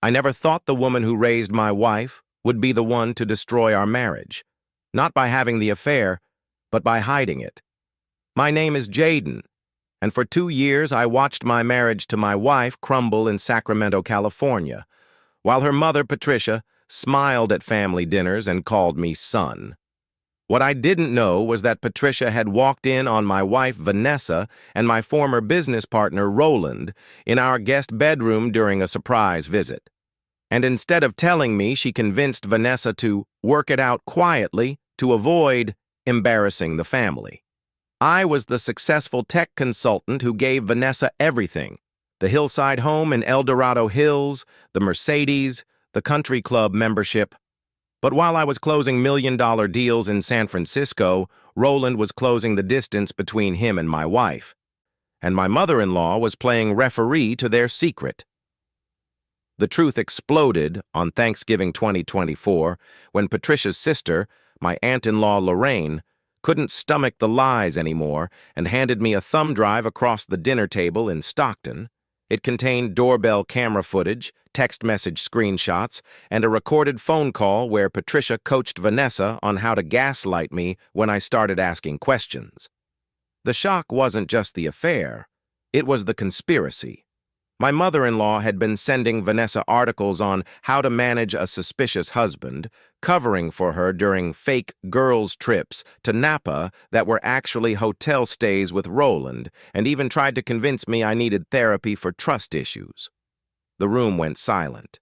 I never thought the woman who raised my wife would be the one to destroy our marriage, not by having the affair, but by hiding it. My name is Jaden, and for 2 years I watched my marriage to my wife crumble in Sacramento, California, while her mother, Patricia, smiled at family dinners and called me son. What I didn't know was that Patricia had walked in on my wife, Vanessa, and my former business partner, Roland, in our guest bedroom during a surprise visit. And instead of telling me, she convinced Vanessa to work it out quietly to avoid embarrassing the family. I was the successful tech consultant who gave Vanessa everything: the hillside home in El Dorado Hills, the Mercedes, the country club membership. But while I was closing million-dollar deals in San Francisco, Roland was closing the distance between him and my wife. And my mother-in-law was playing referee to their secret. The truth exploded on Thanksgiving 2024 when Patricia's sister, my aunt-in-law Lorraine, couldn't stomach the lies anymore and handed me a thumb drive across the dinner table in Stockton. It contained doorbell camera footage, text message screenshots, and a recorded phone call where Patricia coached Vanessa on how to gaslight me when I started asking questions. The shock wasn't just the affair, it was the conspiracy. My mother-in-law had been sending Vanessa articles on how to manage a suspicious husband, covering for her during fake girls' trips to Napa that were actually hotel stays with Roland, and even tried to convince me I needed therapy for trust issues. The room went silent.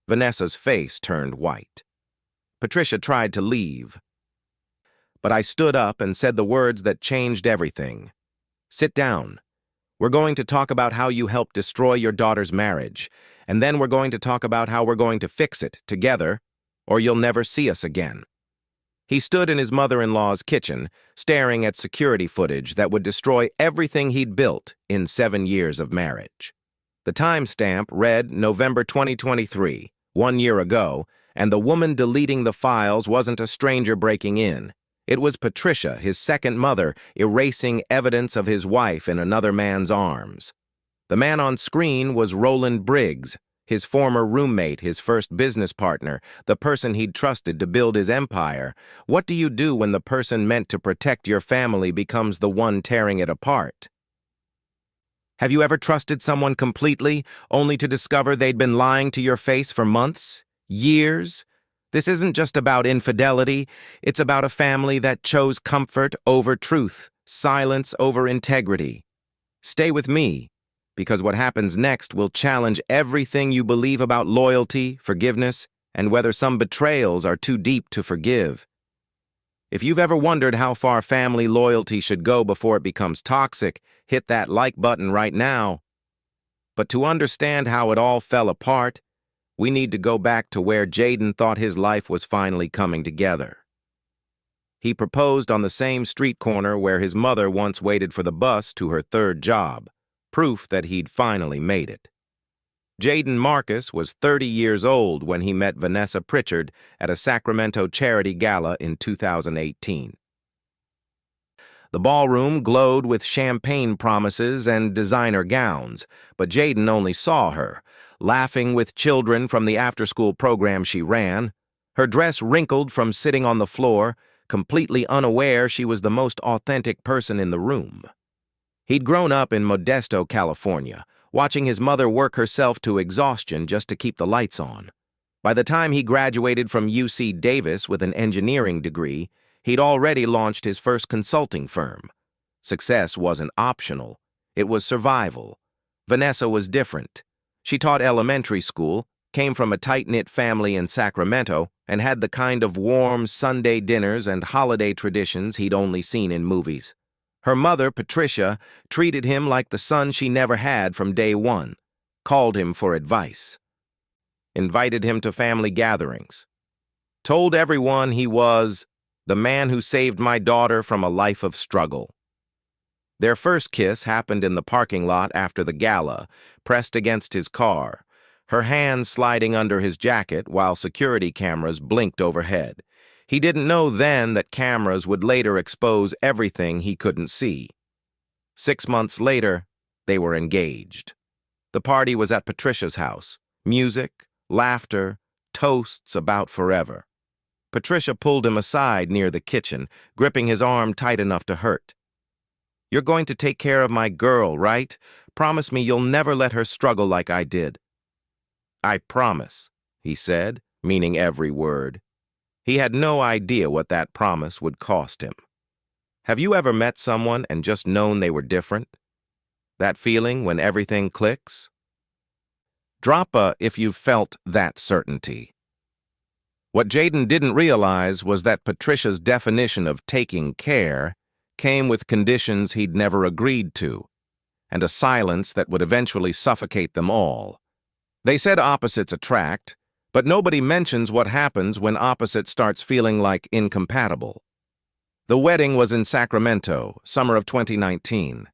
Vanessa's face turned white. Patricia tried to leave, but I stood up and said the words that changed everything. "Sit down. We're going to talk about how you helped destroy your daughter's marriage, and then we're going to talk about how we're going to fix it together, or you'll never see us again." He stood in his mother-in-law's kitchen, staring at security footage that would destroy everything he'd built in 7 years of marriage. The timestamp read November 2023, 1 year ago, and the woman deleting the files wasn't a stranger breaking in. It was Patricia, his second mother, erasing evidence of his wife in another man's arms. The man on screen was Roland Briggs, his former roommate, his first business partner, the person he'd trusted to build his empire. What do you do when the person meant to protect your family becomes the one tearing it apart? Have you ever trusted someone completely, only to discover they'd been lying to your face for months, years? This isn't just about infidelity, it's about a family that chose comfort over truth, silence over integrity. Stay with me, because what happens next will challenge everything you believe about loyalty, forgiveness, and whether some betrayals are too deep to forgive. If you've ever wondered how far family loyalty should go before it becomes toxic, hit that like button right now. But to understand how it all fell apart, we need to go back to where Jaden thought his life was finally coming together. He proposed on the same street corner where his mother once waited for the bus to her third job, proof that he'd finally made it. Jaden Marcus was 30 years old when he met Vanessa Pritchard at a Sacramento charity gala in 2018. The ballroom glowed with champagne promises and designer gowns, but Jaden only saw her, laughing with children from the after-school program she ran, her dress wrinkled from sitting on the floor, completely unaware she was the most authentic person in the room. He'd grown up in Modesto, California, watching his mother work herself to exhaustion just to keep the lights on. By the time he graduated from UC Davis with an engineering degree, he'd already launched his first consulting firm. Success wasn't optional, it was survival. Vanessa was different. She taught elementary school, came from a tight-knit family in Sacramento, and had the kind of warm Sunday dinners and holiday traditions he'd only seen in movies. Her mother, Patricia, treated him like the son she never had from day one, called him for advice, invited him to family gatherings, told everyone he was the man who saved my daughter from a life of struggle. Their first kiss happened in the parking lot after the gala, pressed against his car, her hands sliding under his jacket while security cameras blinked overhead. He didn't know then that cameras would later expose everything he couldn't see. 6 months later, they were engaged. The party was at Patricia's house. Music, laughter, toasts about forever. Patricia pulled him aside near the kitchen, gripping his arm tight enough to hurt. "You're going to take care of my girl, right? Promise me you'll never let her struggle like I did." "I promise," he said, meaning every word. He had no idea what that promise would cost him. Have you ever met someone and just known they were different? That feeling when everything clicks? Drop a if you've felt that certainty. What Jaden didn't realize was that Patricia's definition of taking care came with conditions he'd never agreed to, and a silence that would eventually suffocate them all. They said opposites attract, but nobody mentions what happens when opposite starts feeling like incompatible. The wedding was in Sacramento, summer of 2019.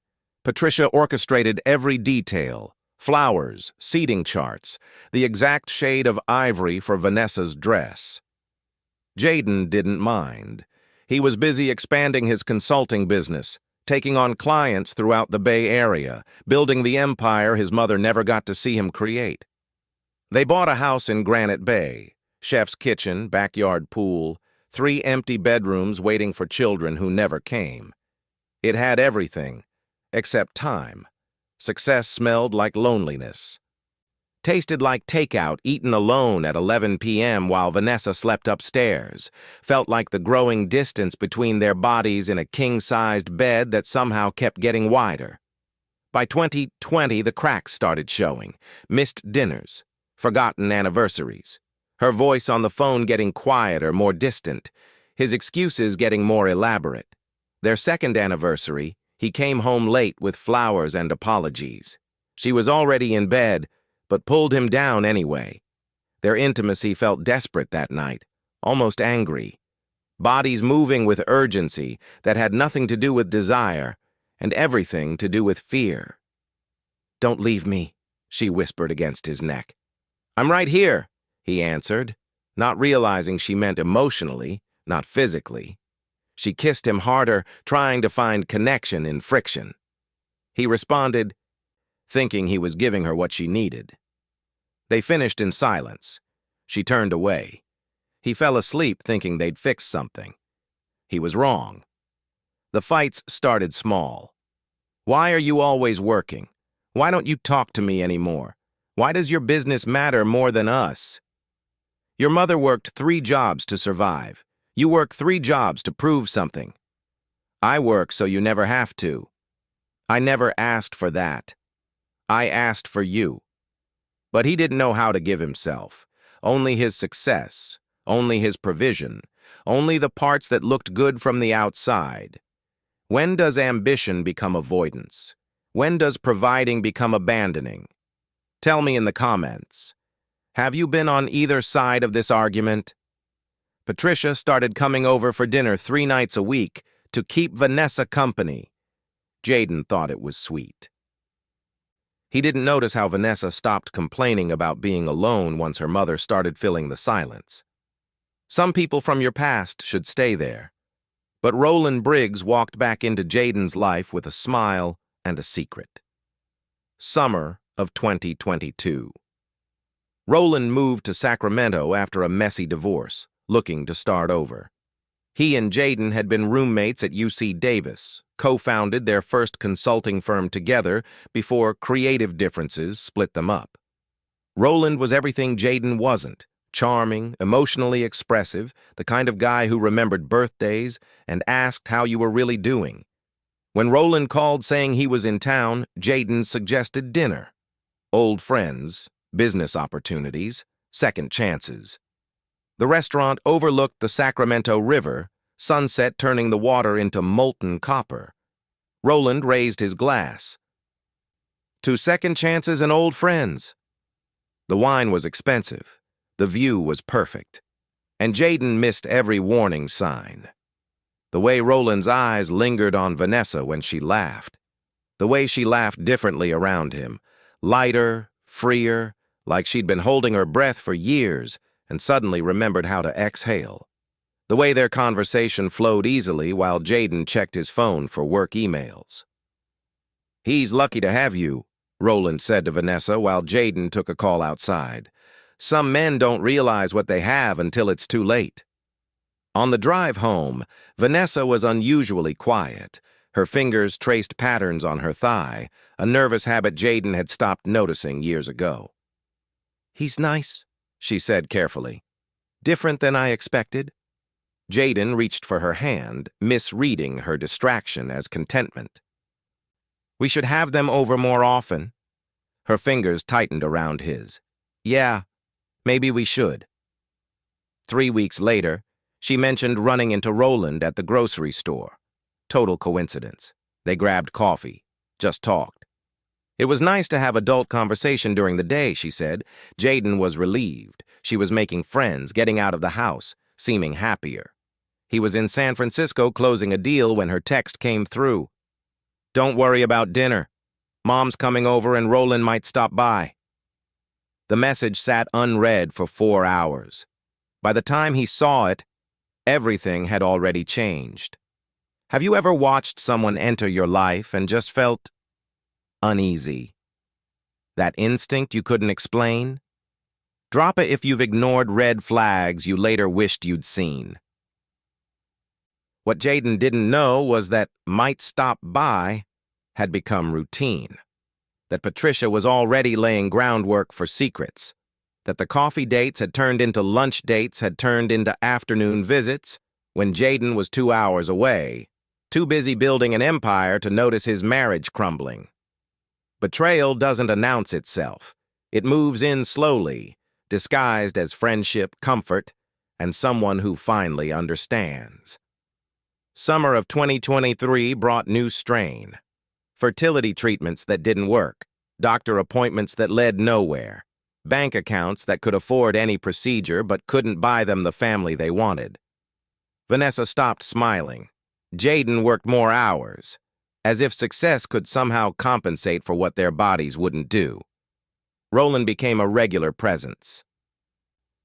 Patricia orchestrated every detail: flowers, seating charts, the exact shade of ivory for Vanessa's dress. Jaden didn't mind. He was busy expanding his consulting business, taking on clients throughout the Bay Area, building the empire his mother never got to see him create. They bought a house in Granite Bay, chef's kitchen, backyard pool, 3 empty bedrooms waiting for children who never came. It had everything, except time. Success smelled like loneliness. Tasted like takeout eaten alone at 11 p.m. while Vanessa slept upstairs. Felt like the growing distance between their bodies in a king-sized bed that somehow kept getting wider. By 2020, the cracks started showing. Missed dinners. Forgotten anniversaries. Her voice on the phone getting quieter, more distant. His excuses getting more elaborate. Their second anniversary, he came home late with flowers and apologies. She was already in bed, but pulled him down anyway. Their intimacy felt desperate that night, almost angry. Bodies moving with urgency that had nothing to do with desire and everything to do with fear. "Don't leave me," she whispered against his neck. "I'm right here," he answered, not realizing she meant emotionally, not physically. She kissed him harder, trying to find connection in friction. He responded, thinking he was giving her what she needed. They finished in silence. She turned away. He fell asleep thinking they'd fixed something. He was wrong. The fights started small. "Why are you always working? Why don't you talk to me anymore? Why does your business matter more than us? Your mother worked 3 jobs to survive. You work 3 jobs to prove something. I work so you never have to. I never asked for that. I asked for you." But he didn't know how to give himself. Only his success. Only his provision. Only the parts that looked good from the outside. When does ambition become avoidance? When does providing become abandoning? Tell me in the comments. Have you been on either side of this argument? Patricia started coming over for dinner 3 nights a week to keep Vanessa company. Jaden thought it was sweet. He didn't notice how Vanessa stopped complaining about being alone once her mother started filling the silence. Some people from your past should stay there. But Roland Briggs walked back into Jaden's life with a smile and a secret. Summer of 2022. Roland moved to Sacramento after a messy divorce, looking to start over. He and Jaden had been roommates at UC Davis, co-founded their first consulting firm together before creative differences split them up. Roland was everything Jaden wasn't: charming, emotionally expressive, the kind of guy who remembered birthdays and asked how you were really doing. When Roland called saying he was in town, Jaden suggested dinner. Old friends, business opportunities, second chances. The restaurant overlooked the Sacramento River, sunset turning the water into molten copper. Roland raised his glass. To second chances and old friends. The wine was expensive. The view was perfect. And Jaden missed every warning sign. The way Roland's eyes lingered on Vanessa when she laughed. The way she laughed differently around him. Lighter, freer, like she'd been holding her breath for years and suddenly remembered how to exhale. The way their conversation flowed easily while Jaden checked his phone for work emails. "He's lucky to have you," Roland said to Vanessa while Jaden took a call outside. Some men don't realize what they have until it's too late. On the drive home, Vanessa was unusually quiet. Her fingers traced patterns on her thigh, a nervous habit Jayden had stopped noticing years ago. "He's nice," she said carefully. "Different than I expected." Jayden reached for her hand, misreading her distraction as contentment. "We should have them over more often." Her fingers tightened around his. "Yeah, maybe we should." 3 weeks later, she mentioned running into Roland at the grocery store. Total coincidence. They grabbed coffee, just talked. It was nice to have adult conversation during the day, she said. Jayden was relieved. She was making friends, getting out of the house, seeming happier. He was in San Francisco closing a deal when her text came through. "Don't worry about dinner. Mom's coming over and Roland might stop by." The message sat unread for 4 hours. By the time he saw it, everything had already changed. Have you ever watched someone enter your life and just felt uneasy? That instinct you couldn't explain? Drop it if you've ignored red flags you later wished you'd seen. What Jayden didn't know was that "might stop by" had become routine. That Patricia was already laying groundwork for secrets. That the coffee dates had turned into lunch dates had turned into afternoon visits when Jayden was 2 hours away, too busy building an empire to notice his marriage crumbling. Betrayal doesn't announce itself. It moves in slowly, disguised as friendship, comfort, and someone who finally understands. Summer of 2023 brought new strain. Fertility treatments that didn't work, doctor appointments that led nowhere, bank accounts that could afford any procedure but couldn't buy them the family they wanted. Vanessa stopped smiling. Jayden worked more hours, as if success could somehow compensate for what their bodies wouldn't do. Roland became a regular presence.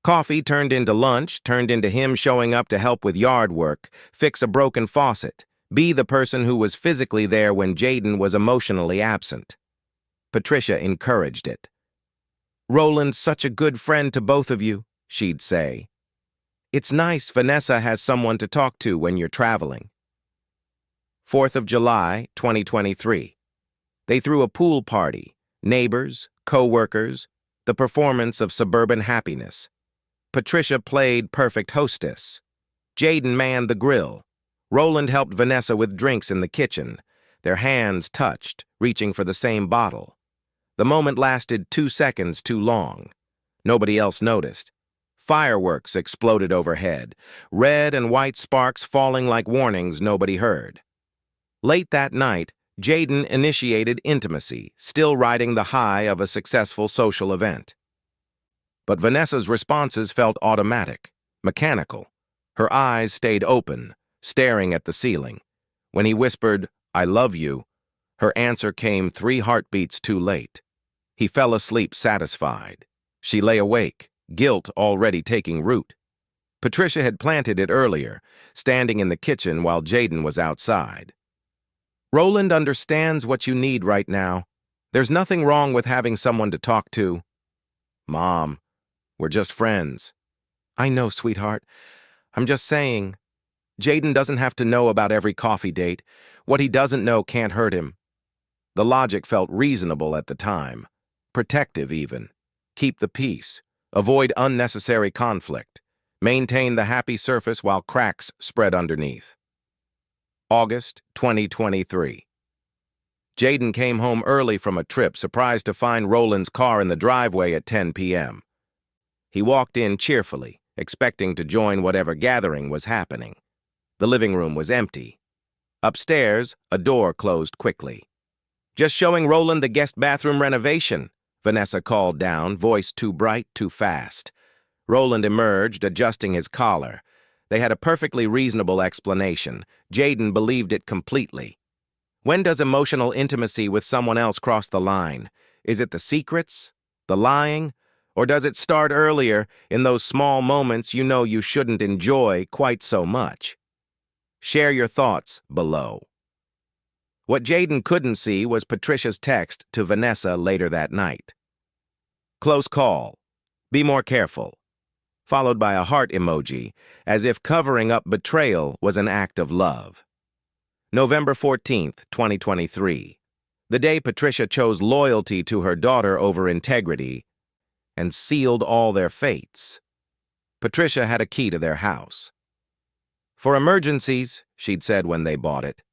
Coffee turned into lunch, turned into him showing up to help with yard work, fix a broken faucet, be the person who was physically there when Jayden was emotionally absent. Patricia encouraged it. "Roland's such a good friend to both of you," she'd say. "It's nice Vanessa has someone to talk to when you're traveling." 4th of July, 2023. They threw a pool party, neighbors, co-workers, the performance of suburban happiness. Patricia played perfect hostess. Jayden manned the grill. Roland helped Vanessa with drinks in the kitchen. Their hands touched, reaching for the same bottle. The moment lasted 2 seconds too long. Nobody else noticed. Fireworks exploded overhead, red and white sparks falling like warnings nobody heard. Late that night, Jayden initiated intimacy, still riding the high of a successful social event. But Vanessa's responses felt automatic, mechanical. Her eyes stayed open, staring at the ceiling. When he whispered, "I love you," her answer came 3 heartbeats too late. He fell asleep satisfied. She lay awake, guilt already taking root. Patricia had planted it earlier, standing in the kitchen while Jayden was outside. "Roland understands what you need right now. There's nothing wrong with having someone to talk to." "Mom, we're just friends." "I know, sweetheart. I'm just saying. Jayden doesn't have to know about every coffee date. What he doesn't know can't hurt him." The logic felt reasonable at the time. Protective, even. Keep the peace. Avoid unnecessary conflict. Maintain the happy surface while cracks spread underneath. August 2023. Jayden came home early from a trip, surprised to find Roland's car in the driveway at 10 p.m. He walked in cheerfully, expecting to join whatever gathering was happening. The living room was empty. Upstairs, a door closed quickly. "Just showing Roland the guest bathroom renovation," Vanessa called down, voice too bright, too fast. Roland emerged, adjusting his collar. They had a perfectly reasonable explanation. Jayden believed it completely. When does emotional intimacy with someone else cross the line? Is it the secrets? The lying? Or does it start earlier, in those small moments you know you shouldn't enjoy quite so much? Share your thoughts below. What Jayden couldn't see was Patricia's text to Vanessa later that night. "Close call. Be more careful," followed by a heart emoji, as if covering up betrayal was an act of love. November 14th, 2023, the day Patricia chose loyalty to her daughter over integrity and sealed all their fates. Patricia had a key to their house. "For emergencies," she'd said when they bought it.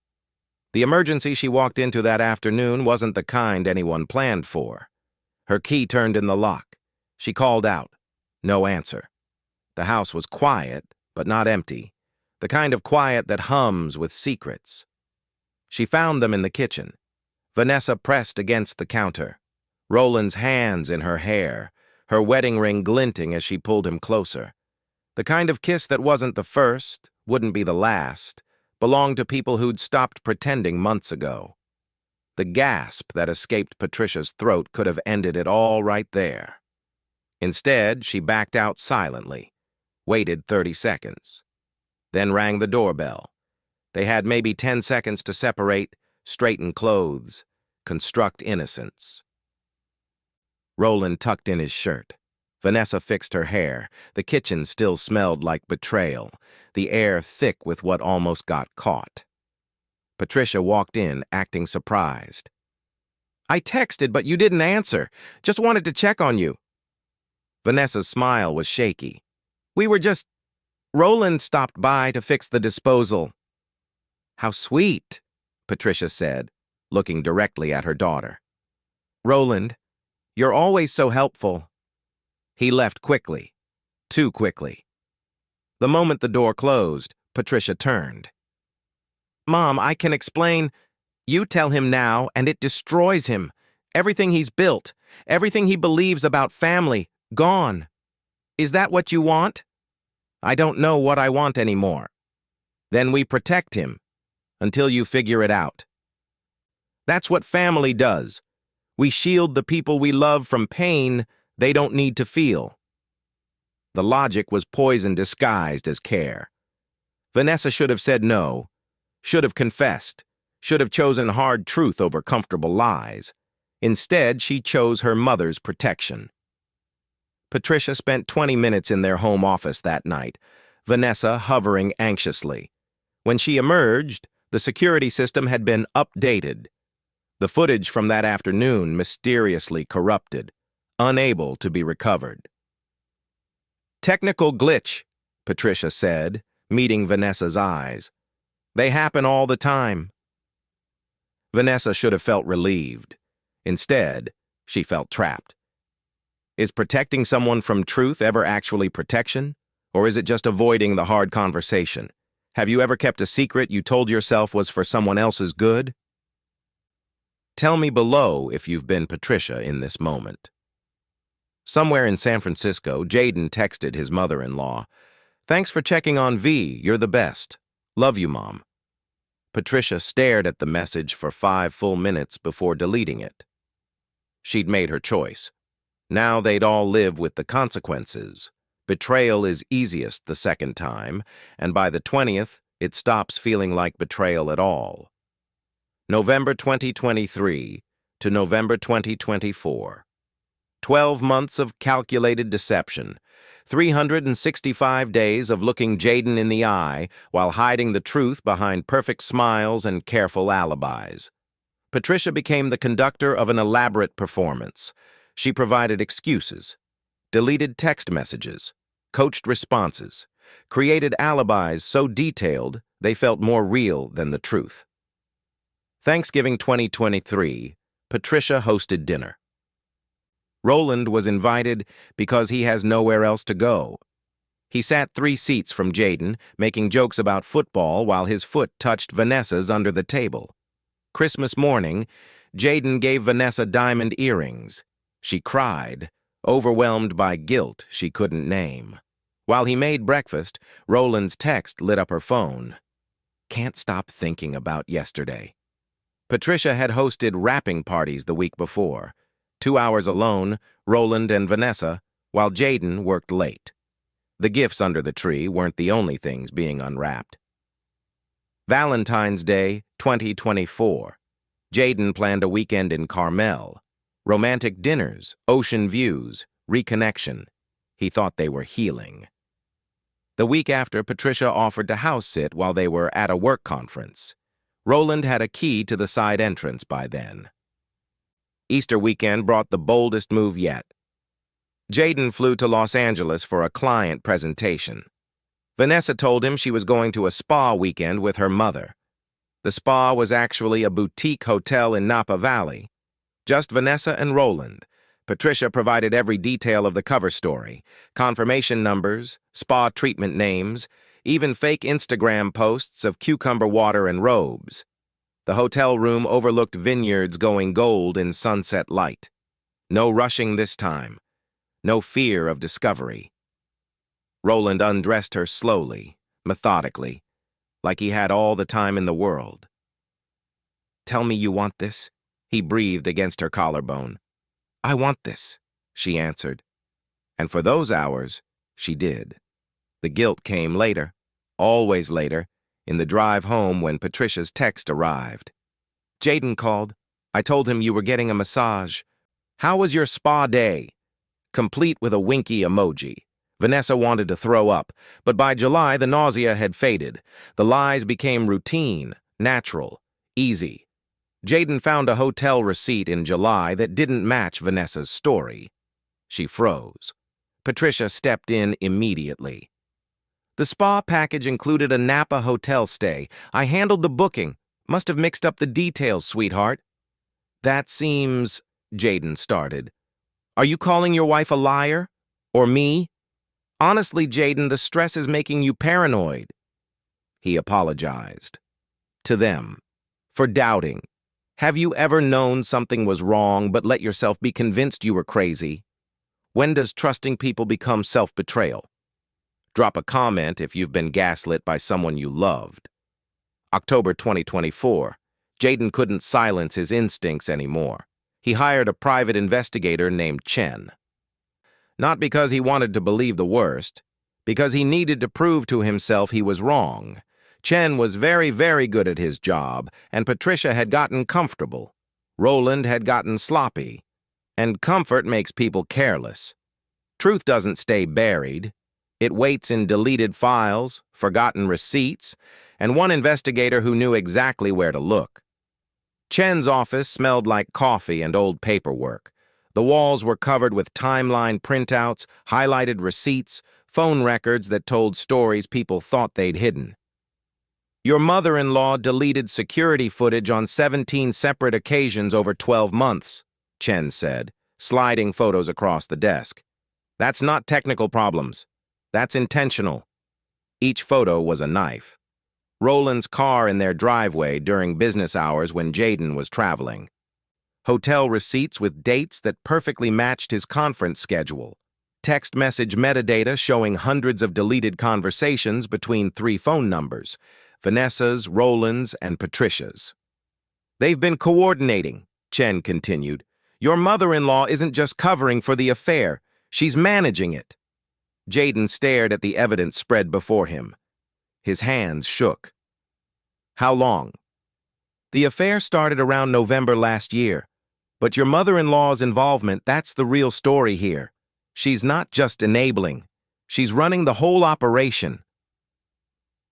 The emergency she walked into that afternoon wasn't the kind anyone planned for. Her key turned in the lock. She called out. No answer. The house was quiet, but not empty. The kind of quiet that hums with secrets. She found them in the kitchen. Vanessa pressed against the counter, Roland's hands in her hair, her wedding ring glinting as she pulled him closer. The kind of kiss that wasn't the first, wouldn't be the last, belonged to people who'd stopped pretending months ago. The gasp that escaped Patricia's throat could have ended it all right there. Instead, she backed out silently, waited 30 seconds, then rang the doorbell. They had maybe 10 seconds to separate, straighten clothes, construct innocence. Roland tucked in his shirt. Vanessa fixed her hair. The kitchen still smelled like betrayal, the air thick with what almost got caught. Patricia walked in, acting surprised. "I texted, but you didn't answer. Just wanted to check on you." Vanessa's smile was shaky. Roland stopped by to fix the disposal." "How sweet," Patricia said, looking directly at her daughter. "Roland, you're always so helpful." He left quickly, too quickly. The moment the door closed, Patricia turned. "Mom, I can explain. You tell him now, and it destroys him. Everything he's built, everything he believes about family, gone. Is that what you want?" "I don't know what I want anymore." "Then we protect him, until you figure it out. That's what family does. We shield the people we love from pain they don't need to feel." The logic was poison disguised as care. Vanessa should have said no, should have confessed, should have chosen hard truth over comfortable lies. Instead, she chose her mother's protection. Patricia spent 20 minutes in their home office that night, Vanessa hovering anxiously. When she emerged, the security system had been updated. The footage from that afternoon mysteriously corrupted, unable to be recovered. "Technical glitch," Patricia said, meeting Vanessa's eyes. "They happen all the time." Vanessa should have felt relieved. Instead, she felt trapped. Is protecting someone from truth ever actually protection? Or is it just avoiding the hard conversation? Have you ever kept a secret you told yourself was for someone else's good? Tell me below if you've been Patricia in this moment. Somewhere in San Francisco, Jaden texted his mother-in-law, "Thanks for checking on V. You're the best. Love you, Mom." Patricia stared at the message for 5 full minutes before deleting it. She'd made her choice. Now they'd all live with the consequences. Betrayal is easiest the second time, and by the 20th, it stops feeling like betrayal at all. November 2023 to November 2024. 12 months of calculated deception. 365 days of looking Jaden in the eye while hiding the truth behind perfect smiles and careful alibis. Patricia became the conductor of an elaborate performance. She provided excuses, deleted text messages, coached responses, created alibis so detailed they felt more real than the truth. Thanksgiving 2023, Patricia hosted dinner. Roland was invited because he has nowhere else to go. He sat 3 seats from Jaden, making jokes about football while his foot touched Vanessa's under the table. Christmas morning, Jaden gave Vanessa diamond earrings. She cried, overwhelmed by guilt she couldn't name. While he made breakfast, Roland's text lit up her phone. "Can't stop thinking about yesterday." Patricia had hosted wrapping parties the week before. 2 hours alone, Roland and Vanessa, while Jaden worked late. The gifts under the tree weren't the only things being unwrapped. Valentine's Day 2024. Jaden planned a weekend in Carmel. Romantic dinners, ocean views, reconnection. He thought they were healing. The week after, Patricia offered to house sit while they were at a work conference. Roland had a key to the side entrance by then. Easter weekend brought the boldest move yet. Jayden flew to Los Angeles for a client presentation. Vanessa told him she was going to a spa weekend with her mother. The spa was actually a boutique hotel in Napa Valley. Just Vanessa and Roland. Patricia provided every detail of the cover story, confirmation numbers, spa treatment names, even fake Instagram posts of cucumber water and robes. The hotel room overlooked vineyards going gold in sunset light. No rushing this time. No fear of discovery. Roland undressed her slowly, methodically, like he had all the time in the world. "Tell me you want this," he breathed against her collarbone. "I want this," she answered. And for those hours, she did. The guilt came later, always later, in the drive home when Patricia's text arrived. "Jayden called. I told him you were getting a massage. How was your spa day?" Complete with a winky emoji. Vanessa wanted to throw up, but by July the nausea had faded. The lies became routine, natural, easy. Jayden found a hotel receipt in July that didn't match Vanessa's story. She froze. Patricia stepped in immediately. "The spa package included a Napa hotel stay. I handled the booking. Must have mixed up the details, sweetheart." "That seems," Jayden started. "Are you calling your wife a liar? Or me?" "Honestly, Jayden, the stress is making you paranoid." He apologized. To them. For doubting. Have you ever known something was wrong but let yourself be convinced you were crazy? When does trusting people become self-betrayal? Drop a comment if you've been gaslit by someone you loved. October 2024. Jayden couldn't silence his instincts anymore. He hired a private investigator named Chen. Not because he wanted to believe the worst, because he needed to prove to himself he was wrong. Chen was very, very good at his job, and Patricia had gotten comfortable. Roland had gotten sloppy. And comfort makes people careless. Truth doesn't stay buried. It waits in deleted files, forgotten receipts, and one investigator who knew exactly where to look. Chen's office smelled like coffee and old paperwork. The walls were covered with timeline printouts, highlighted receipts, phone records that told stories people thought they'd hidden. "Your mother-in-law deleted security footage on 17 separate occasions over 12 months, Chen said, sliding photos across the desk. "That's not technical problems. That's intentional." Each photo was a knife. Roland's car in their driveway during business hours when Jayden was traveling. Hotel receipts with dates that perfectly matched his conference schedule. Text message metadata showing hundreds of deleted conversations between 3 phone numbers, Vanessa's, Roland's, and Patricia's. "They've been coordinating," Chen continued. "Your mother-in-law isn't just covering for the affair, she's managing it." Jayden stared at the evidence spread before him. His hands shook. "How long?" "The affair started around November last year. But your mother-in-law's involvement, that's the real story here. She's not just enabling. She's running the whole operation."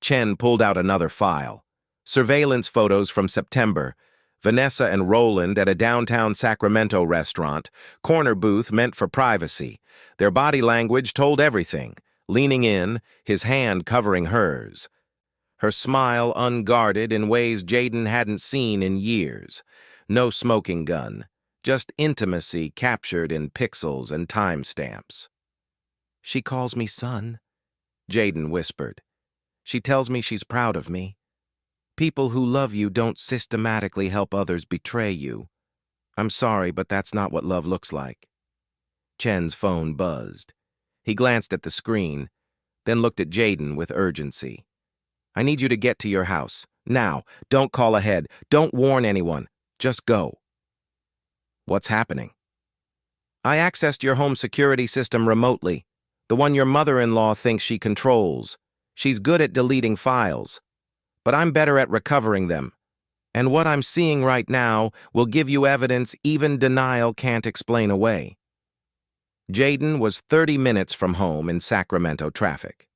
Chen pulled out another file. Surveillance photos from September. Vanessa and Roland at a downtown Sacramento restaurant, corner booth meant for privacy. Their body language told everything, leaning in, his hand covering hers. Her smile unguarded in ways Jayden hadn't seen in years. No smoking gun, just intimacy captured in pixels and timestamps. "She calls me son," Jayden whispered. "She tells me she's proud of me. People who love you don't systematically help others betray you. I'm sorry, but that's not what love looks like." Chen's phone buzzed. He glanced at the screen, then looked at Jayden with urgency. "I need you to get to your house. Now. Don't call ahead. Don't warn anyone. Just go." "What's happening?" "I accessed your home security system remotely, the one your mother-in-law thinks she controls. She's good at deleting files, but I'm better at recovering them. And what I'm seeing right now will give you evidence even denial can't explain away." Jaden was 30 minutes from home in Sacramento traffic.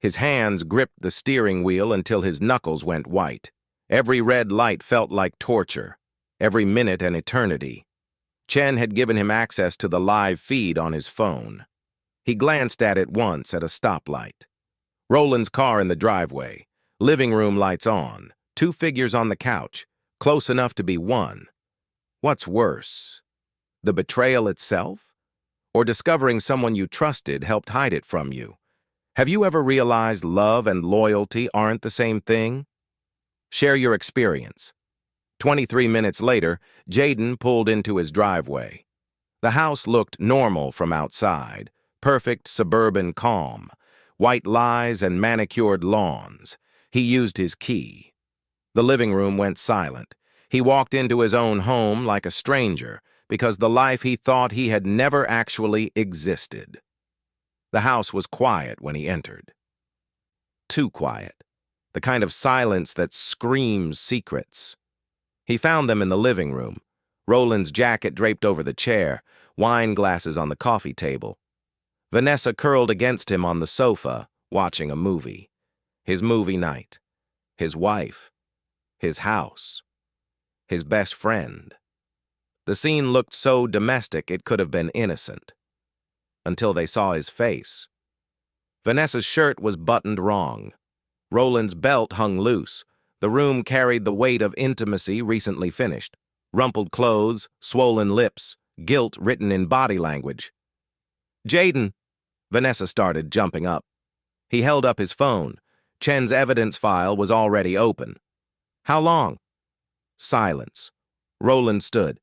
His hands gripped the steering wheel until his knuckles went white. Every red light felt like torture, every minute an eternity. Chen had given him access to the live feed on his phone. He glanced at it once at a stoplight. Roland's car in the driveway, living room lights on, two figures on the couch, close enough to be one. What's worse, the betrayal itself? Or discovering someone you trusted helped hide it from you? Have you ever realized love and loyalty aren't the same thing? Share your experience. 23 minutes later, Jaden pulled into his driveway. The house looked normal from outside, perfect suburban calm, white lies and manicured lawns. He used his key. The living room went silent. He walked into his own home like a stranger because the life he thought he had never actually existed. The house was quiet when he entered. Too quiet. The kind of silence that screams secrets. He found them in the living room, Roland's jacket draped over the chair, wine glasses on the coffee table. Vanessa curled against him on the sofa, watching a movie. His movie night. His wife. His house. His best friend. The scene looked so domestic it could have been innocent. Until they saw his face. Vanessa's shirt was buttoned wrong. Roland's belt hung loose. The room carried the weight of intimacy recently finished. Rumpled clothes, swollen lips, guilt written in body language. Jaden, Vanessa started, jumping up. He held up his phone. Chen's evidence file was already open. How long? Silence. Roland stood.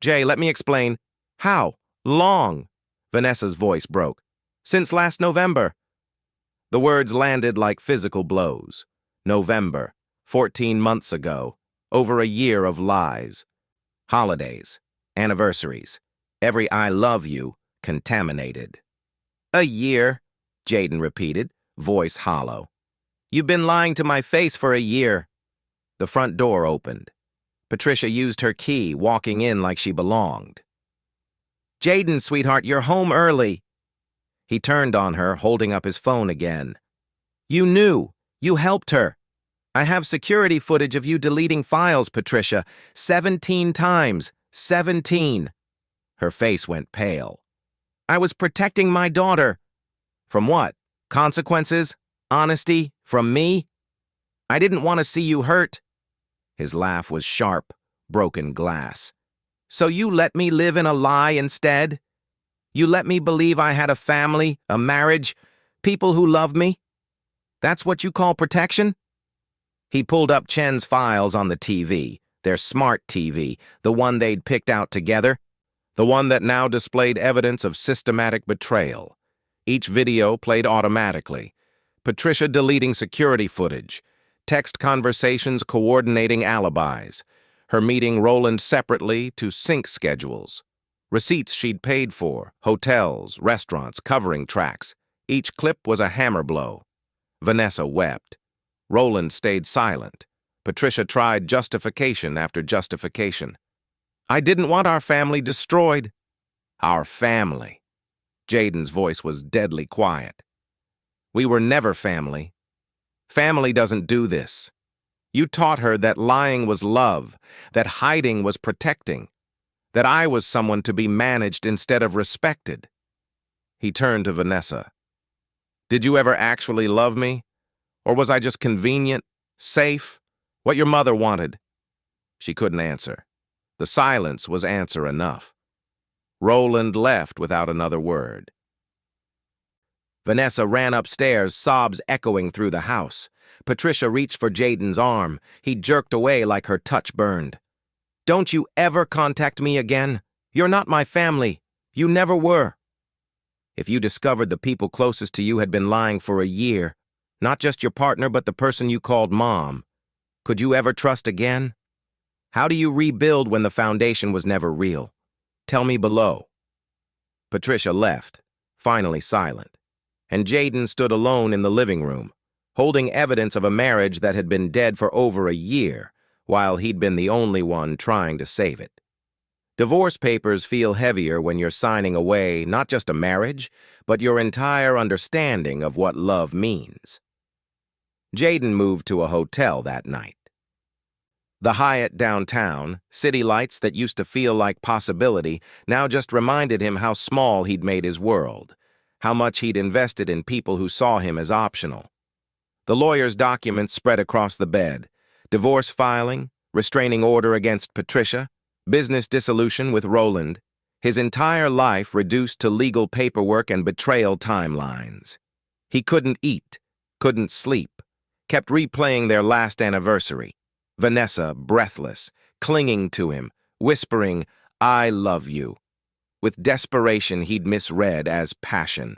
Jay, let me explain. How long? Vanessa's voice broke. Since last November. The words landed like physical blows. November, 14 months ago, over a year of lies. Holidays, anniversaries, every I love you contaminated. A year, Jaden repeated, voice hollow. You've been lying to my face for a year. The front door opened. Patricia used her key, walking in like she belonged. Jaden, sweetheart, you're home early. He turned on her, holding up his phone again. You knew. You helped her. I have security footage of you deleting files, Patricia. 17 times. 17. Her face went pale. I was protecting my daughter. From what? Consequences? Honesty? From me? I didn't want to see you hurt. His laugh was sharp, broken glass. So you let me live in a lie instead? You let me believe I had a family, a marriage, people who love me? That's what you call protection? He pulled up Chen's files on the TV, their smart TV, the one they'd picked out together, the one that now displayed evidence of systematic betrayal. Each video played automatically. Patricia deleting security footage, text conversations coordinating alibis, her meeting Roland separately to sync schedules. Receipts she'd paid for, hotels, restaurants, covering tracks. Each clip was a hammer blow. Vanessa wept. Roland stayed silent. Patricia tried justification after justification. I didn't want our family destroyed. Our family. Jaden's voice was deadly quiet. We were never family. Family doesn't do this. You taught her that lying was love, that hiding was protecting, that I was someone to be managed instead of respected. He turned to Vanessa. Did you ever actually love me? Or was I just convenient, safe, what your mother wanted? She couldn't answer. The silence was answer enough. Roland left without another word. Vanessa ran upstairs, sobs echoing through the house. Patricia reached for Jaden's arm. He jerked away like her touch burned. Don't you ever contact me again. You're not my family. You never were. If you discovered the people closest to you had been lying for a year, not just your partner but the person you called mom, could you ever trust again? How do you rebuild when the foundation was never real? Tell me below. Patricia left, finally silent, and Jaden stood alone in the living room, holding evidence of a marriage that had been dead for over a year, while he'd been the only one trying to save it. Divorce papers feel heavier when you're signing away not just a marriage, but your entire understanding of what love means. Jaden moved to a hotel that night. The Hyatt downtown, city lights that used to feel like possibility, now just reminded him how small he'd made his world, how much he'd invested in people who saw him as optional. The lawyer's documents spread across the bed: divorce filing, restraining order against Patricia, business dissolution with Roland, his entire life reduced to legal paperwork and betrayal timelines. He couldn't eat, couldn't sleep, kept replaying their last anniversary. Vanessa, breathless, clinging to him, whispering, "I love you." With desperation he'd misread as passion.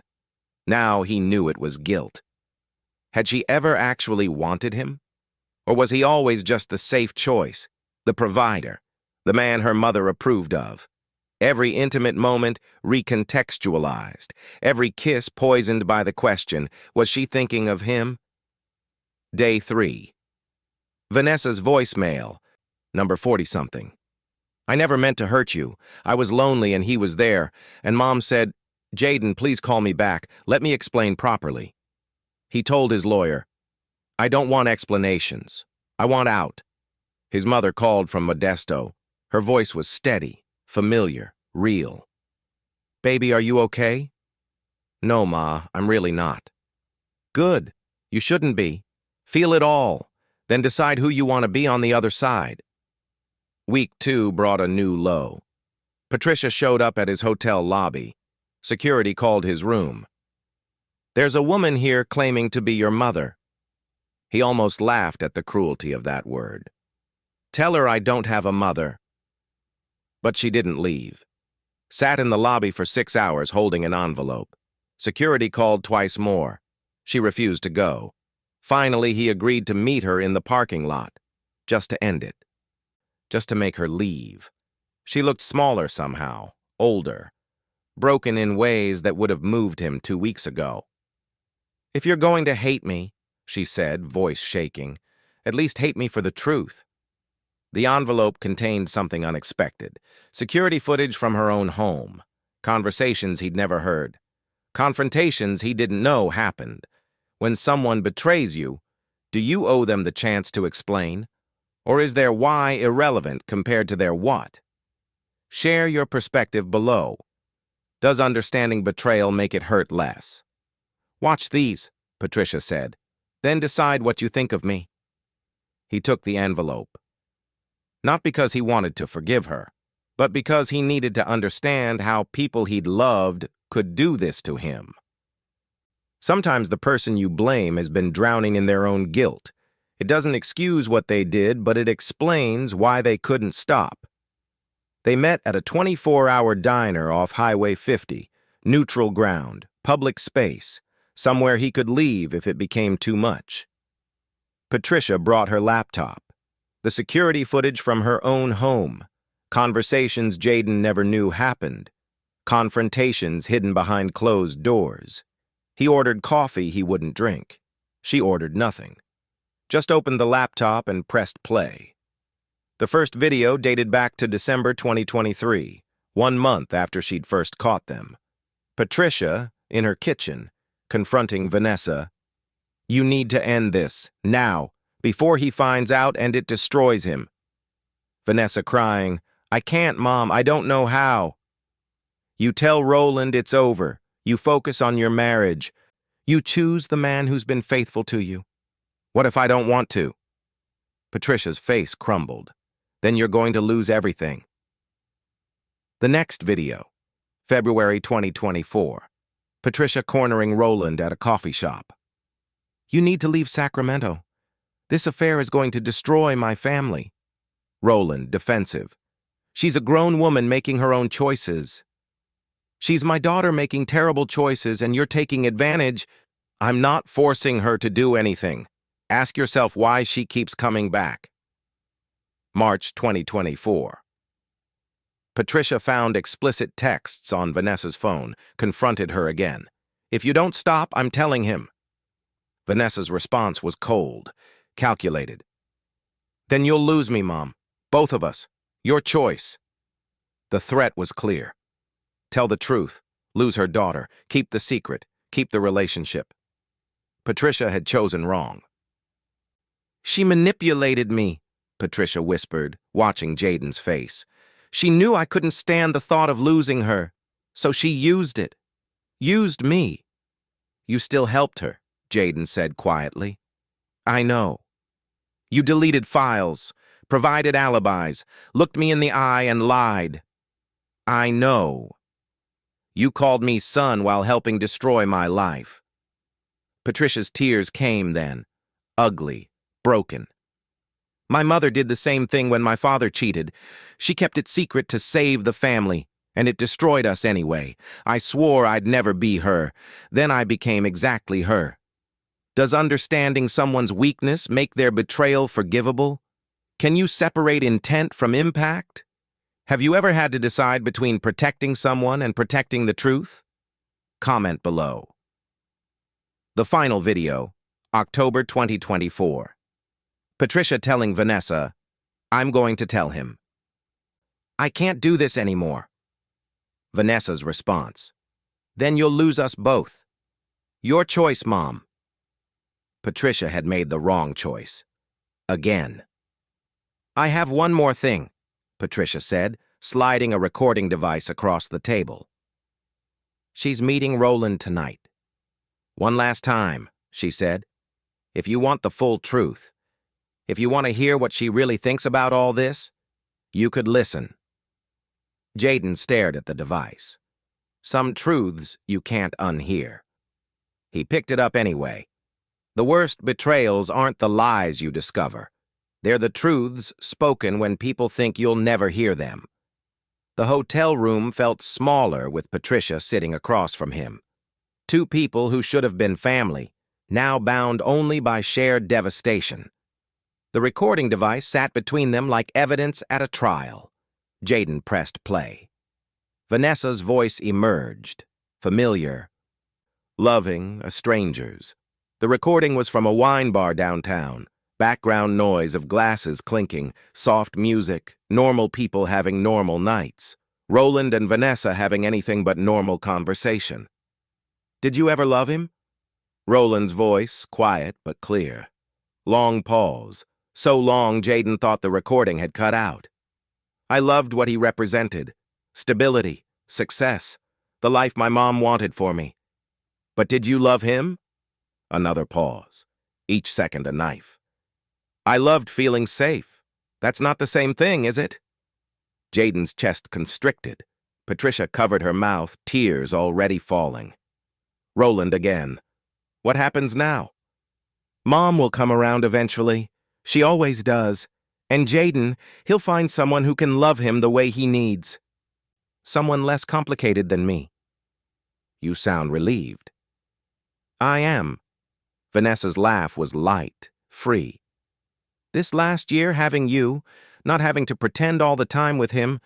Now he knew it was guilt. Had she ever actually wanted him? Or was he always just the safe choice, the provider, the man her mother approved of? Every intimate moment recontextualized, every kiss poisoned by the question, was she thinking of him? Day 3. Vanessa's voicemail, number 40-something. "I never meant to hurt you. I was lonely and he was there, and Mom said, 'Jaden, please call me back. Let me explain properly.' He told his lawyer, 'I don't want explanations. I want out.' His mother called from Modesto. Her voice was steady, familiar, real. 'Baby, are you okay?' 'No, Ma, I'm really not.' 'Good. You shouldn't be. Feel it all. Then decide who you want to be on the other side.' Week 2 brought a new low. Patricia showed up at his hotel lobby. Security called his room. "There's a woman here claiming to be your mother." He almost laughed at the cruelty of that word. "Tell her I don't have a mother." But she didn't leave. Sat in the lobby for 6 hours holding an envelope. Security called twice more. She refused to go. Finally, he agreed to meet her in the parking lot, just to end it. Just to make her leave. She looked smaller somehow, older, broken in ways that would have moved him 2 weeks ago. "If you're going to hate me," she said, voice shaking, "at least hate me for the truth." The envelope contained something unexpected. Security footage from her own home. Conversations he'd never heard. Confrontations he didn't know happened. When someone betrays you, do you owe them the chance to explain? Or is their why irrelevant compared to their what? Share your perspective below. Does understanding betrayal make it hurt less? "Watch these," Patricia said. "Then decide what you think of me." He took the envelope. Not because he wanted to forgive her, but because he needed to understand how people he'd loved could do this to him. Sometimes the person you blame has been drowning in their own guilt. It doesn't excuse what they did, but it explains why they couldn't stop. They met at a 24-hour diner off Highway 50, neutral ground, public space, somewhere he could leave if it became too much. Patricia brought her laptop, the security footage from her own home, conversations Jaden never knew happened, confrontations hidden behind closed doors. He ordered coffee he wouldn't drink. She ordered nothing. Just opened the laptop and pressed play. The first video dated back to December 2023, 1 month after she'd first caught them. Patricia, in her kitchen, confronting Vanessa. "You need to end this, now, before he finds out and it destroys him." Vanessa crying, "I can't, Mom, I don't know how." "You tell Roland it's over. You focus on your marriage. You choose the man who's been faithful to you." "What if I don't want to?" Patricia's face crumbled. "Then you're going to lose everything." The next video, February 2024. Patricia cornering Roland at a coffee shop. "You need to leave Sacramento. This affair is going to destroy my family." Roland, defensive. "She's a grown woman making her own choices." "She's my daughter making terrible choices and you're taking advantage." "I'm not forcing her to do anything. Ask yourself why she keeps coming back." March 2024. Patricia found explicit texts on Vanessa's phone, confronted her again. "If you don't stop, I'm telling him." Vanessa's response was cold, calculated. "Then you'll lose me, Mom. Both of us. Your choice." The threat was clear. Tell the truth, lose her daughter, keep the secret, keep the relationship. Patricia had chosen wrong. She manipulated me, Patricia whispered, watching Jaden's face. She knew I couldn't stand the thought of losing her, so she used it. Used me. You still helped her, Jaden said quietly. I know. You deleted files, provided alibis, looked me in the eye and lied. I know. You called me son while helping destroy my life. Patricia's tears came then, ugly, broken. My mother did the same thing when my father cheated. She kept it secret to save the family, and it destroyed us anyway. I swore I'd never be her. Then I became exactly her. Does understanding someone's weakness make their betrayal forgivable? Can you separate intent from impact? Have you ever had to decide between protecting someone and protecting the truth? Comment below. The final video, October 2024. Patricia telling Vanessa, I'm going to tell him. I can't do this anymore. Vanessa's response, then you'll lose us both. Your choice, Mom. Patricia had made the wrong choice. Again. I have one more thing, Patricia said, sliding a recording device across the table. She's meeting Roland tonight. One last time, she said. If you want the full truth, if you want to hear what she really thinks about all this, you could listen. Jaden stared at the device. Some truths you can't unhear. He picked it up anyway. The worst betrayals aren't the lies you discover. They're the truths spoken when people think you'll never hear them. The hotel room felt smaller with Patricia sitting across from him. Two people who should have been family, now bound only by shared devastation. The recording device sat between them like evidence at a trial. Jaden pressed play. Vanessa's voice emerged, familiar, loving, a stranger's. The recording was from a wine bar downtown. Background noise of glasses clinking, soft music, normal people having normal nights. Roland and Vanessa having anything but normal conversation. Did you ever love him? Roland's voice, quiet but clear. Long pause. So long Jaden thought the recording had cut out. I loved what he represented. Stability, success, the life my mom wanted for me. But did you love him? Another pause. Each second a knife. I loved feeling safe. That's not the same thing, is it? Jaden's chest constricted. Patricia covered her mouth, tears already falling. Roland again. What happens now? Mom will come around eventually. She always does. And Jaden, he'll find someone who can love him the way he needs. Someone less complicated than me. You sound relieved. I am. Vanessa's laugh was light, free. This last year, having you, not having to pretend all the time with him,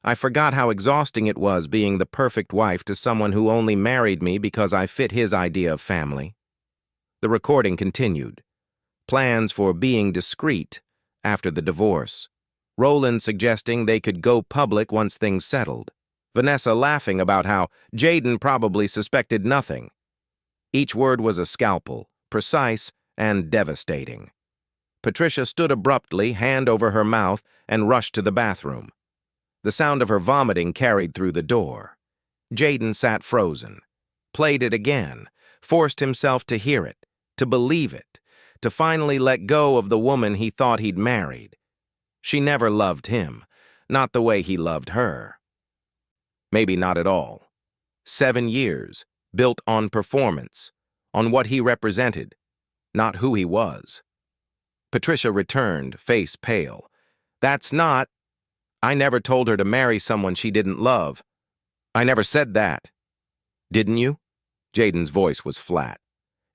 I forgot how exhausting it was being the perfect wife to someone who only married me because I fit his idea of family. The recording continued. Plans for being discreet after the divorce. Roland suggesting they could go public once things settled. Vanessa laughing about how Jaden probably suspected nothing. Each word was a scalpel, precise and devastating. Patricia stood abruptly, hand over her mouth, and rushed to the bathroom. The sound of her vomiting carried through the door. Jaden sat frozen, played it again, forced himself to hear it, to believe it, to finally let go of the woman he thought he'd married. She never loved him, not the way he loved her. Maybe not at all. 7 years, built on performance, on what he represented, not who he was. Patricia returned, face pale. That's not... I never told her to marry someone she didn't love. I never said that. Didn't you? Jaden's voice was flat.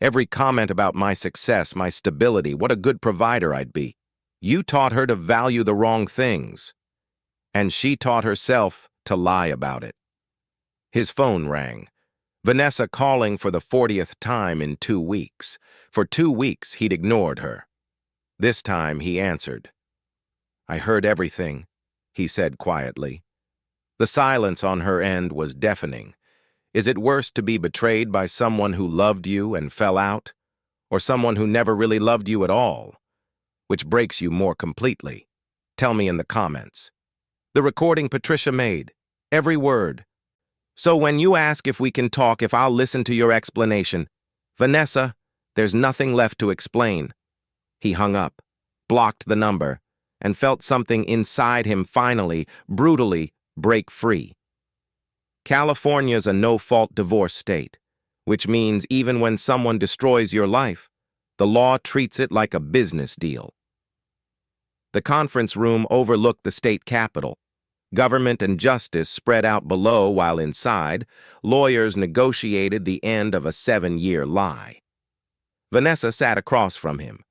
Every comment about my success, my stability, what a good provider I'd be. You taught her to value the wrong things. And she taught herself to lie about it. His phone rang. Vanessa calling for the 40th time in 2 weeks. For 2 weeks, he'd ignored her. This time, he answered. I heard everything, he said quietly. The silence on her end was deafening. Is it worse to be betrayed by someone who loved you and fell out, or someone who never really loved you at all? Which breaks you more completely? Tell me in the comments. The recording Patricia made, every word. So when you ask if we can talk, if I'll listen to your explanation, Vanessa, there's nothing left to explain. He hung up, blocked the number, and felt something inside him finally, brutally, break free. California's a no-fault divorce state, which means even when someone destroys your life, the law treats it like a business deal. The conference room overlooked the state capitol. Government and justice spread out below while inside, lawyers negotiated the end of a 7-year lie. Vanessa sat across from him,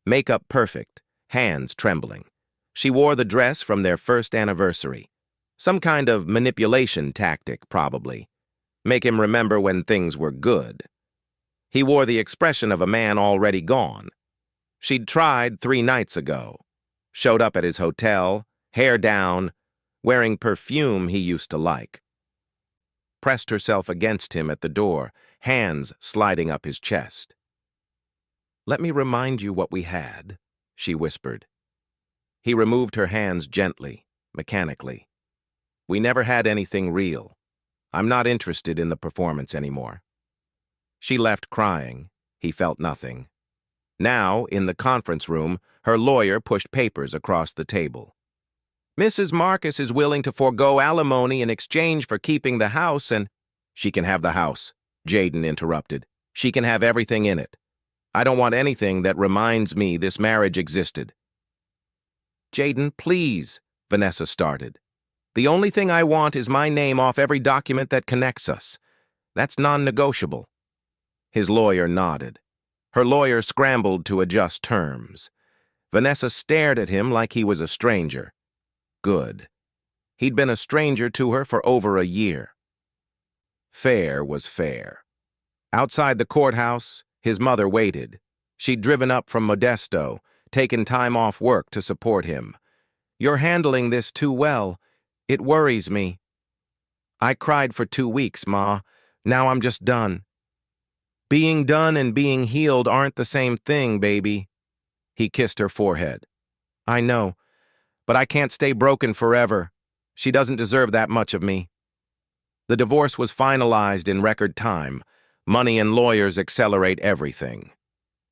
makeup perfect, hands trembling. She wore the dress from their first anniversary. Some kind of manipulation tactic, probably. Make him remember when things were good. He wore the expression of a man already gone. She'd tried 3 nights ago. Showed up at his hotel, hair down, wearing perfume he used to like. Pressed herself against him at the door, hands sliding up his chest. "Let me remind you what we had," she whispered. He removed her hands gently, mechanically. "We never had anything real. I'm not interested in the performance anymore." She left crying. He felt nothing. Now, in the conference room, her lawyer pushed papers across the table. "Mrs. Marcus is willing to forego alimony in exchange for keeping the house and—" "She can have the house," Jaden interrupted. "She can have everything in it. I don't want anything that reminds me this marriage existed." "Jaden, please," Vanessa started. "The only thing I want is my name off every document that connects us. That's non-negotiable." His lawyer nodded. Her lawyer scrambled to adjust terms. Vanessa stared at him like he was a stranger. Good. He'd been a stranger to her for over a year. Fair was fair. Outside the courthouse, his mother waited. She'd driven up from Modesto, taken time off work to support him. "You're handling this too well. It worries me." "I cried for 2 weeks, Ma. Now I'm just done." "Being done and being healed aren't the same thing, baby." He kissed her forehead. "I know, but I can't stay broken forever. She doesn't deserve that much of me." The divorce was finalized in record time. Money and lawyers accelerate everything.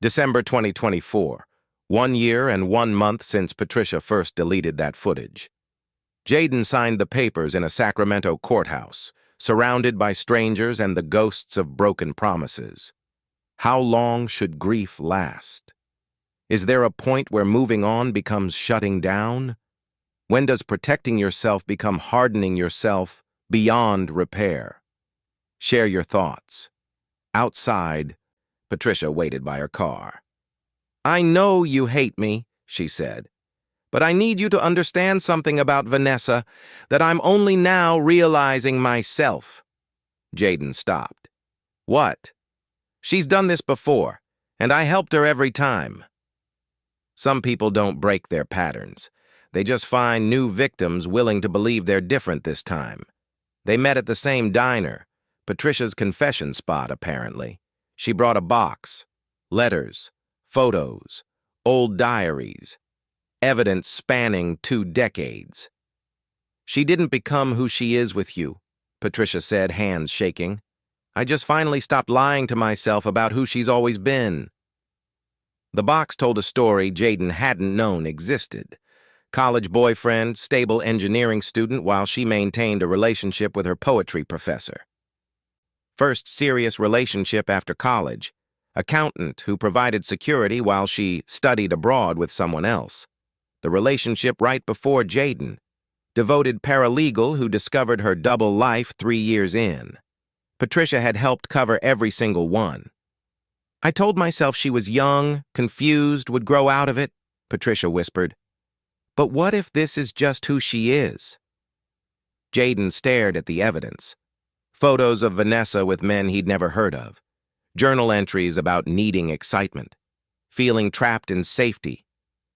December 2024, 1 year and 1 month since Patricia first deleted that footage. Jaden signed the papers in a Sacramento courthouse, surrounded by strangers and the ghosts of broken promises. How long should grief last? Is there a point where moving on becomes shutting down? When does protecting yourself become hardening yourself beyond repair? Share your thoughts. Outside, Patricia waited by her car. "I know you hate me," she said, "but I need you to understand something about Vanessa that I'm only now realizing myself." Jaden stopped. "What?" "She's done this before, and I helped her every time." Some people don't break their patterns. They just find new victims willing to believe they're different this time. They met at the same diner, Patricia's confession spot, apparently. She brought a box, letters, photos, old diaries, evidence spanning 2 decades. "She didn't become who she is with you," Patricia said, hands shaking. "I just finally stopped lying to myself about who she's always been." The box told a story Jaden hadn't known existed. College boyfriend, stable engineering student while she maintained a relationship with her poetry professor. First serious relationship after college. Accountant who provided security while she studied abroad with someone else. The relationship right before Jaden. Devoted paralegal who discovered her double life 3 years in. Patricia had helped cover every single one. "I told myself she was young, confused, would grow out of it," Patricia whispered. "But what if this is just who she is?" Jaden stared at the evidence. Photos of Vanessa with men he'd never heard of. Journal entries about needing excitement. Feeling trapped in safety.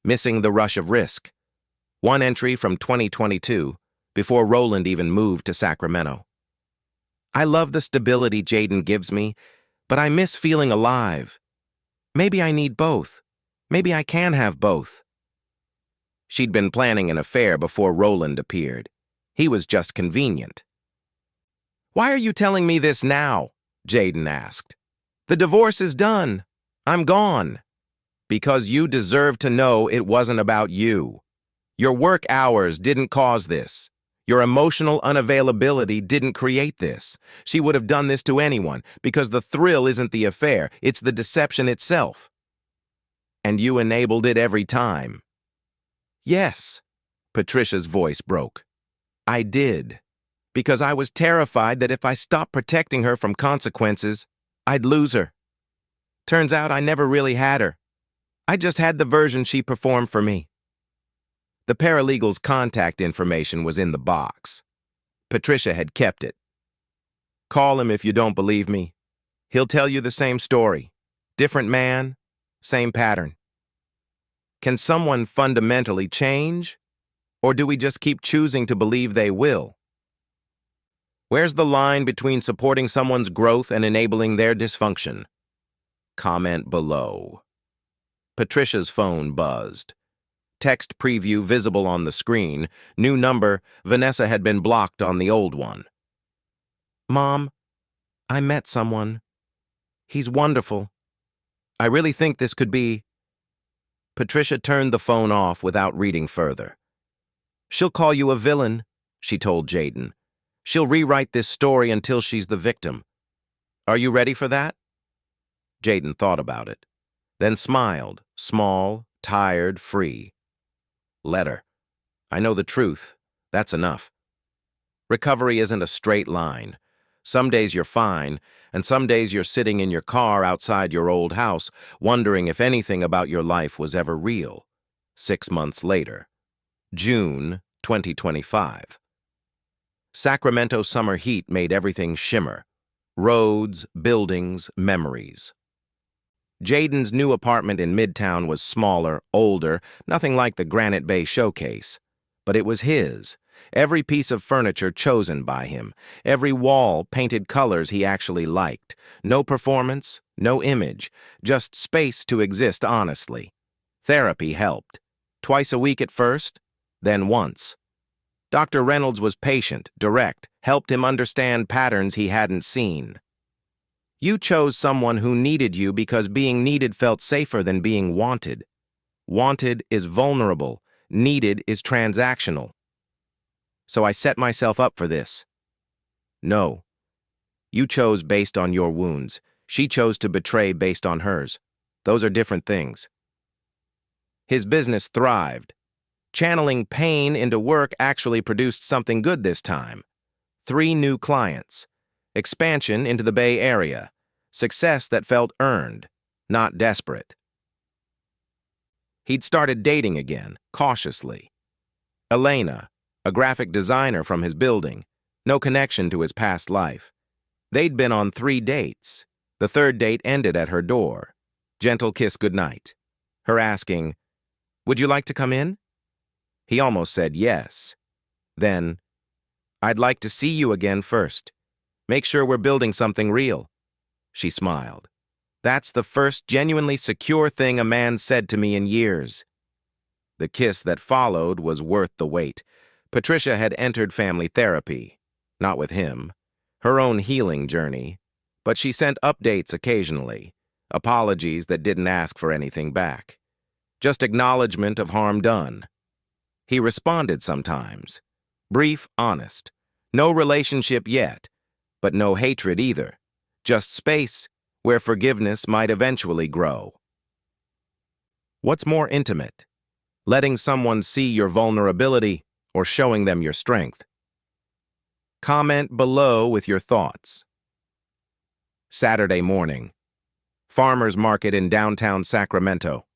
Missing the rush of risk. One entry from 2022, before Roland even moved to Sacramento. I love the stability Jaden gives me, but I miss feeling alive. Maybe I need both. Maybe I can have both. She'd been planning an affair before Roland appeared. He was just convenient. "Why are you telling me this now?" Jaden asked. "The divorce is done. I'm gone." "Because you deserve to know it wasn't about you. Your work hours didn't cause this. Your emotional unavailability didn't create this. She would have done this to anyone because the thrill isn't the affair, it's the deception itself. And you enabled it every time." "Yes," Patricia's voice broke. "I did. Because I was terrified that if I stopped protecting her from consequences, I'd lose her. Turns out I never really had her. I just had the version she performed for me." The paralegal's contact information was in the box. Patricia had kept it. "Call him if you don't believe me. He'll tell you the same story. Different man, same pattern." Can someone fundamentally change? Or do we just keep choosing to believe they will? Where's the line between supporting someone's growth and enabling their dysfunction? Comment below. Patricia's phone buzzed. Text preview visible on the screen. New number, Vanessa had been blocked on the old one. "Mom, I met someone. He's wonderful. I really think this could be..." Patricia turned the phone off without reading further. "She'll call you a villain," she told Jaden. "She'll rewrite this story until she's the victim. Are you ready for that?" Jaden thought about it, then smiled, small, tired, free. "Let her. I know the truth. That's enough. Recovery isn't a straight line. Some days you're fine, and some days you're sitting in your car outside your old house, wondering if anything about your life was ever real." 6 months later. June 2025. Sacramento summer heat made everything shimmer. Roads, buildings, memories. Jaden's new apartment in Midtown was smaller, older, nothing like the Granite Bay showcase. But it was his. Every piece of furniture chosen by him. Every wall painted colors he actually liked. No performance, no image, just space to exist honestly. Therapy helped. Twice a week at first, then once. Dr. Reynolds was patient, direct, helped him understand patterns he hadn't seen. You chose someone who needed you because being needed felt safer than being wanted. Wanted is vulnerable. Needed is transactional. So I set myself up for this. No. You chose based on your wounds. She chose to betray based on hers. Those are different things. His business thrived. Channeling pain into work actually produced something good this time. 3 new clients. Expansion into the Bay Area. Success that felt earned, not desperate. He'd started dating again, cautiously. Elena, a graphic designer from his building, no connection to his past life. They'd been on 3 dates. The 3rd date ended at her door. Gentle kiss goodnight. Her asking, "Would you like to come in?" He almost said yes. Then, "I'd like to see you again first. Make sure we're building something real." She smiled. "That's the first genuinely secure thing a man said to me in years." The kiss that followed was worth the wait. Patricia had entered family therapy. Not with him. Her own healing journey. But she sent updates occasionally. Apologies that didn't ask for anything back. Just acknowledgement of harm done. He responded sometimes. Brief, honest. No relationship yet, but no hatred either. Just space where forgiveness might eventually grow. What's more intimate? Letting someone see your vulnerability or showing them your strength? Comment below with your thoughts. Saturday morning. Farmer's market in downtown Sacramento.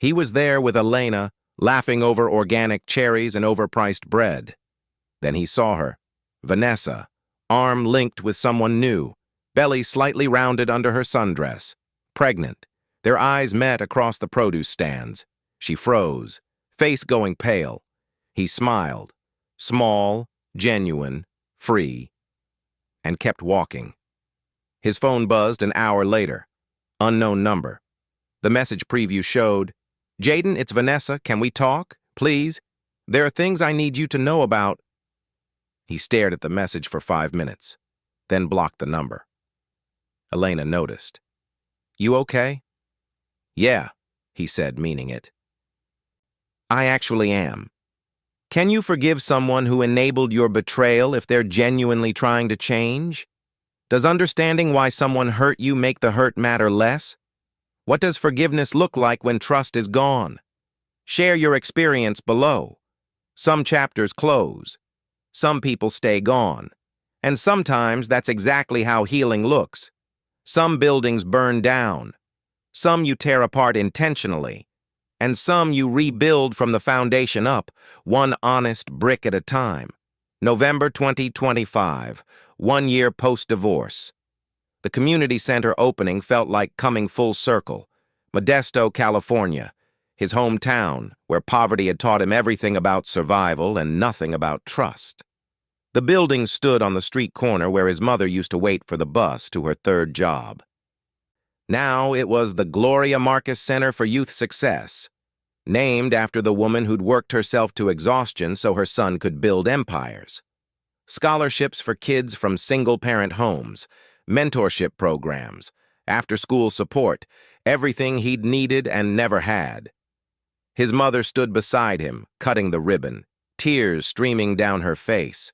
He was there with Elena, laughing over organic cherries and overpriced bread. Then he saw her, Vanessa, arm linked with someone new, belly slightly rounded under her sundress, pregnant. Their eyes met across the produce stands. She froze, face going pale. He smiled. Small, genuine, free, and kept walking. His phone buzzed an hour later. Unknown number. The message preview showed, "Jaden, it's Vanessa. Can we talk? Please? There are things I need you to know about." He stared at the message for 5 minutes, then blocked the number. Elena noticed. "You okay?" "Yeah," he said, meaning it. "I actually am. Can you forgive someone who enabled your betrayal if they're genuinely trying to change? Does understanding why someone hurt you make the hurt matter less? What does forgiveness look like when trust is gone? Share your experience below. Some chapters close. Some people stay gone. And sometimes that's exactly how healing looks. Some buildings burn down. Some you tear apart intentionally. And some you rebuild from the foundation up, one honest brick at a time. November 2025, 1 year post-divorce. The community center opening felt like coming full circle. Modesto, California, his hometown, where poverty had taught him everything about survival and nothing about trust. The building stood on the street corner where his mother used to wait for the bus to her third job. Now it was the Gloria Marcus Center for Youth Success, named after the woman who'd worked herself to exhaustion so her son could build empires. Scholarships for kids from single-parent homes, mentorship programs, after-school support, everything he'd needed and never had. His mother stood beside him, cutting the ribbon, tears streaming down her face.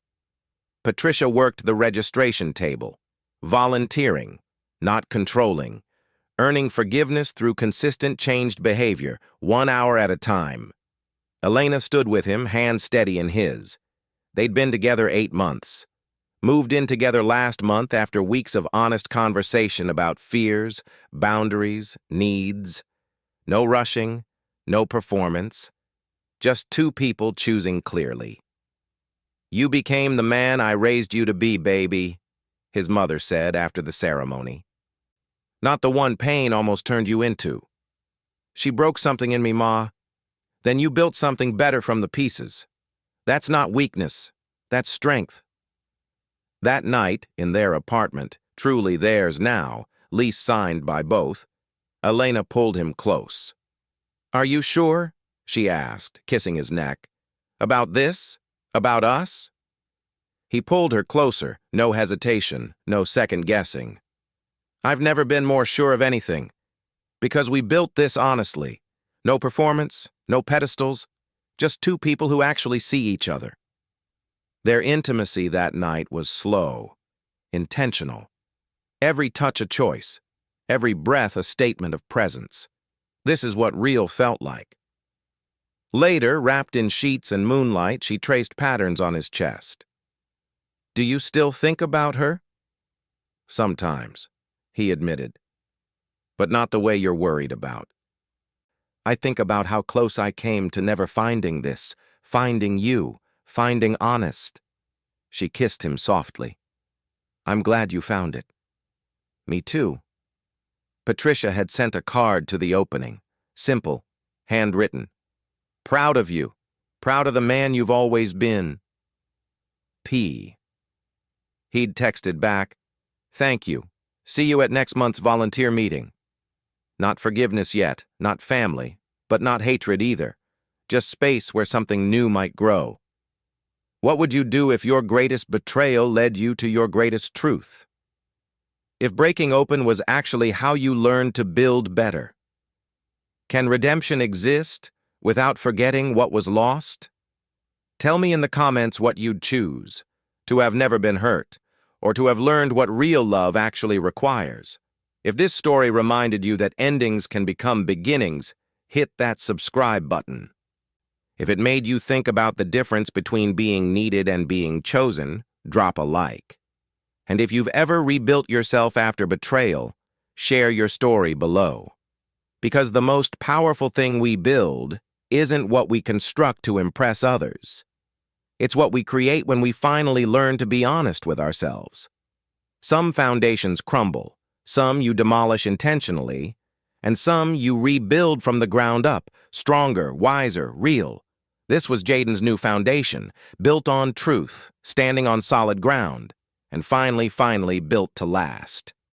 Patricia worked the registration table, volunteering, not controlling, earning forgiveness through consistent changed behavior, 1 hour at a time. Elena stood with him, hand steady in his. They'd been together 8 months. Moved in together last month after weeks of honest conversation about fears, boundaries, needs. No rushing, no performance. Just two people choosing clearly. "You became the man I raised you to be, baby," his mother said after the ceremony. "Not the one pain almost turned you into. She broke something in me, Ma. Then you built something better from the pieces. That's not weakness. That's strength." That night, in their apartment, truly theirs now, lease signed by both, Elena pulled him close. "Are you sure?" she asked, kissing his neck. "About this? About us?" He pulled her closer, no hesitation, no second-guessing. "I've never been more sure of anything. Because we built this honestly. No performance, no pedestals, just two people who actually see each other." Their intimacy that night was slow, intentional. Every touch a choice, every breath a statement of presence. This is what real felt like. Later, wrapped in sheets and moonlight, she traced patterns on his chest. "Do you still think about her?" "Sometimes," he admitted. "But not the way you're worried about. I think about how close I came to never finding this, finding you, finding honest." She kissed him softly. "I'm glad you found it." "Me too." Patricia had sent a card to the opening. Simple, handwritten. "Proud of you. Proud of the man you've always been. P." He'd texted back, "Thank you. See you at next month's volunteer meeting." Not forgiveness yet, not family, but not hatred either. Just space where something new might grow. What would you do if your greatest betrayal led you to your greatest truth? If breaking open was actually how you learned to build better? Can redemption exist without forgetting what was lost? Tell me in the comments what you'd choose, to have never been hurt, or to have learned what real love actually requires. If this story reminded you that endings can become beginnings, hit that subscribe button. If it made you think about the difference between being needed and being chosen, drop a like. And if you've ever rebuilt yourself after betrayal, share your story below. Because the most powerful thing we build isn't what we construct to impress others. It's what we create when we finally learn to be honest with ourselves. Some foundations crumble, some you demolish intentionally, and some you rebuild from the ground up, stronger, wiser, real. This was Jaden's new foundation, built on truth, standing on solid ground, and finally built to last.